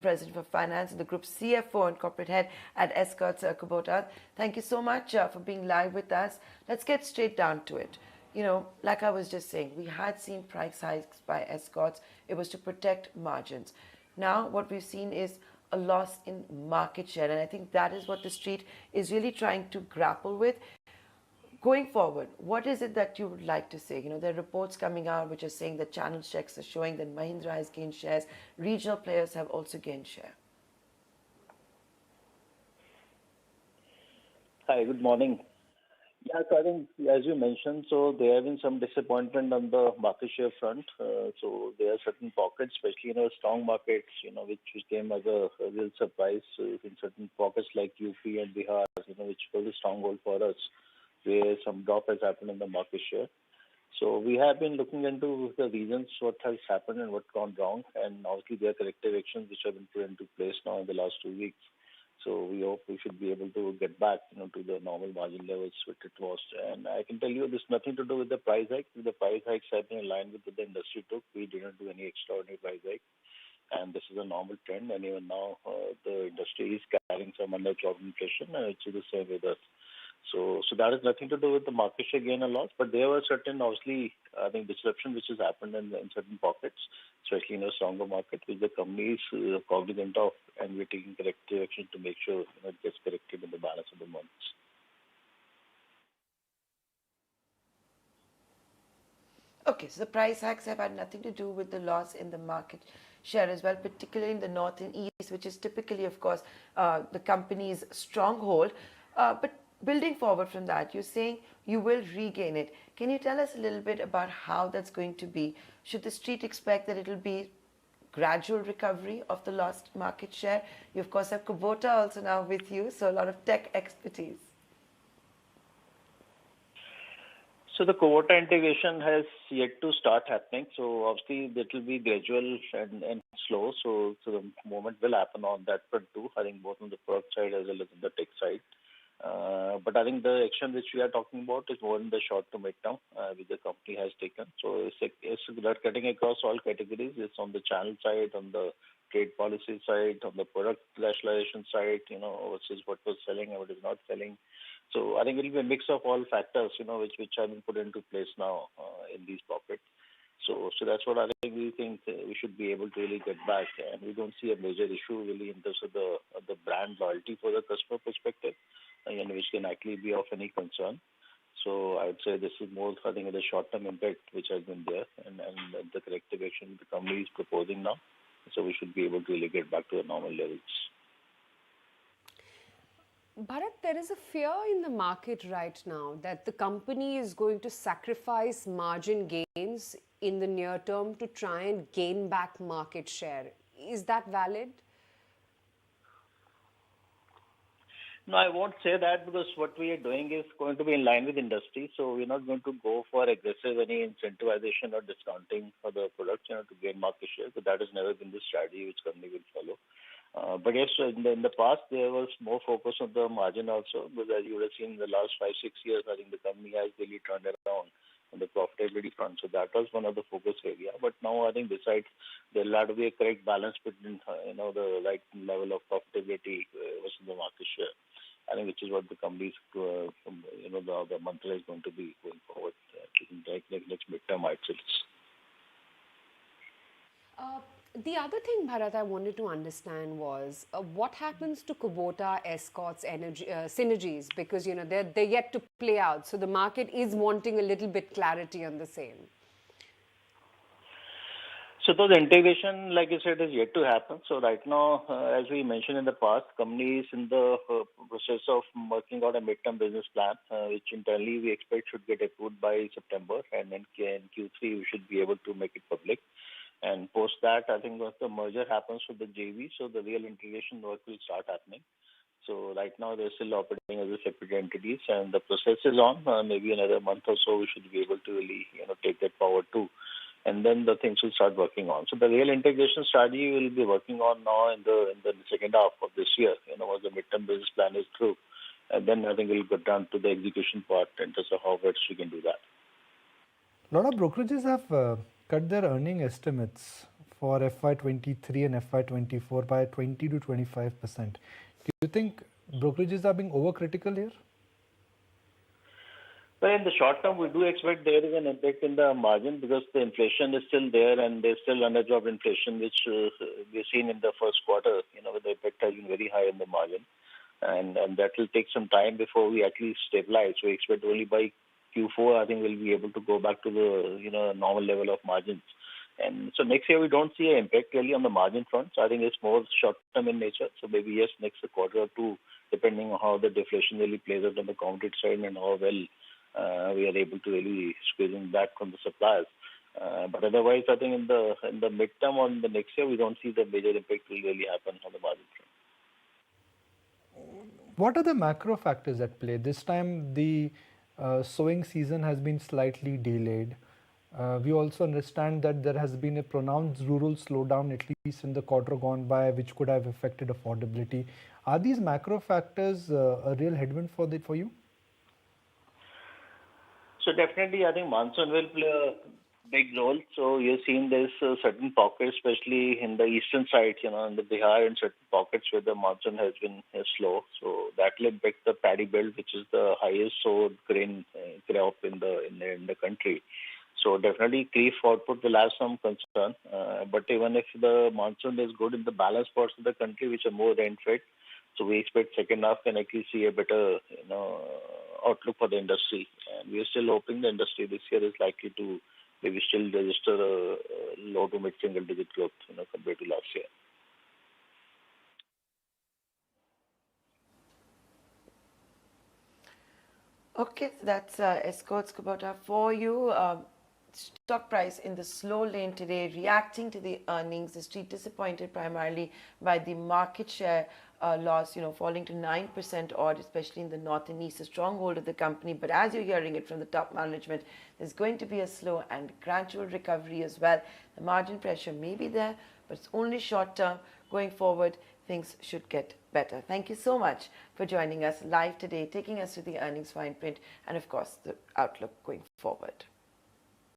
President for Finance and the Group CFO and Corporate Head at Escorts, Kubota. Thank you so much for being live with us. Let's get straight down to it. Like I was just saying, we had seen price hikes by Escorts. It was to protect margins. Now, what we've seen is a loss in market share, and I think that is what the street is really trying to grapple with. Going forward, what is it that you would like to say? There are reports coming out which are saying that channel checks are showing that Mahindra has gained shares. Regional players have also gained share. Hi, good morning. Yeah, so I think, as you mentioned, so there have been some disappointment on the market share front. So there are certain pockets, especially strong markets, which came as a real surprise in certain pockets like UP and Bihar, which was a stronghold for us, where some drop has happened in the market share. So we have been looking into the reasons what has happened and what's gone wrong, and obviously there are corrective actions which have been put into place now in the last 2 weeks. So we hope we should be able to get back, to the normal margin levels which it was. And I can tell you, this nothing to do with the price hike. The price hikes have been in line with what the industry took. We didn't do any extraordinary price hike, and this is a normal trend. And even now, the industry is carrying some under-job inflation, and it's the same with us. So that has nothing to do with the market share gain or loss, but there were certain, obviously, I think, disruption which has happened in certain pockets, especially in a stronger market, which the company is cognizant of, and we're taking corrective action to make sure it gets corrected in the balance of the months. Okay, so the price hikes have had nothing to do with the loss in the market share as well, particularly in the north and east, which is typically, of course, the company's stronghold. But building forward from that, you're saying you will regain it. Can you tell us a little bit about how that's going to be? Should the street expect that it'll be gradual recovery of the lost market share? You, of course, have Kubota also now with you, so a lot of tech expertise. So the Kubota integration has yet to start happening. So obviously it will be gradual and slow. So the movement will happen on that front too. I think both on the product side as well as on the tech side. But I think the action which we are talking about is more in the short to mid-term, which the company has taken. So it's cutting across all categories. It's on the channel side, on the trade policy side, on the product rationalization side, versus what was selling and what is not selling. So I think it will be a mix of all factors, which have been put into place now in these pockets. So that's what I think we should be able to really get back, and we don't see a major issue really in terms of the brand loyalty for the customer perspective, which can actually be of any concern. So I would say this is more, I think, the short-term impact which has been there, and the corrective action the company is proposing now. So we should be able to really get back to the normal levels. Bharat, there is a fear in the market right now that the company is going to sacrifice margin gains in the near term to try and gain back market share. Is that valid? No, I won't say that, because what we are doing is going to be in line with industry. So we're not going to go for aggressive any incentivization or discounting for the products, to gain market share. So that has never been the strategy which company will follow. But yes, in the past, there was more focus on the margin also, because as you would have seen in the last 5-6 years, I think the company has really turned around on the profitability front. So that was one of the focus area. But now I think besides, there will have to be a correct balance between, the right level of profitability versus the market share. I think which is what the company's, the mantra is going to be going forward, in the next midterm itself. The other thing, Bharat, I wanted to understand was what happens to Kubota, Escorts, Energy, synergies, because they're yet to play out. So the market is wanting a little bit clarity on the same. So the integration, like you said, is yet to happen. So right now, as we mentioned in the past, company is in the process of working out a midterm business plan, which internally we expect should get approved by September, and then in Q3 we should be able to make it public. And post that, I think once the merger happens with the JV, so the real integration work will start happening. So right now they're still operating as a separate entities, and the process is on. Maybe another month or so we should be able to really take that forward too, and then the things will start working on. So the real integration strategy will be working on now in the second half of this year. Once the midterm business plan is through, and then I think we'll get down to the execution part in terms of how best we can do that. A lot of brokerages have cut their earning estimates for FY23 and FY24 by 20 to 25%. Do you think brokerages are being overcritical here? Well, in the short term, we do expect there is an impact in the margin because the inflation is still there and there's still under-job inflation, which we've seen in the first quarter, with the impact has been very high in the margin. And that will take some time before we actually stabilize. We expect only by Q4, I think we'll be able to go back to the, normal level of margins. And so next year, we don't see an impact really on the margin front. So I think it's more short-term in nature. So maybe, yes, next quarter or two, depending on how the deflation really plays out on the commodity side and how well we are able to really squeezing back from the suppliers. But otherwise, I think in the midterm or in the next year, we don't see the major impact will really happen on the margin front. What are the macro factors at play? This time, the sowing season has been slightly delayed. We also understand that there has been a pronounced rural slowdown, at least in the quarter gone by, which could have affected affordability. Are these macro factors a real headwind for you? So definitely, I think monsoon will play a big role. So you're seeing there's certain pockets, especially in the eastern side, in the Bihar and certain pockets where the monsoon has been slow. So that will impact the paddy belt, which is the highest sowed grain crop in the country. So definitely, kharif output will have some concern. But even if the monsoon is good in the balanced parts of the country, which are more rain-fed, so we expect second half can actually see a better, outlook for the industry. And we are still hoping the industry this year is likely to maybe still register a low to mid single digit growth, compared to last year. Okay, so that's Escorts Kubota for you. Stock price in the slow lane today, reacting to the earnings. The street disappointed primarily by the market share loss, falling to 9% odd, especially in the north and east, a stronghold of the company. But as you're hearing it from the top management, there's going to be a slow and gradual recovery as well. The margin pressure may be there, but it's only short term. Going forward, things should get better. Thank you so much for joining us live today, taking us to the earnings fine print, and of course, the outlook going forward.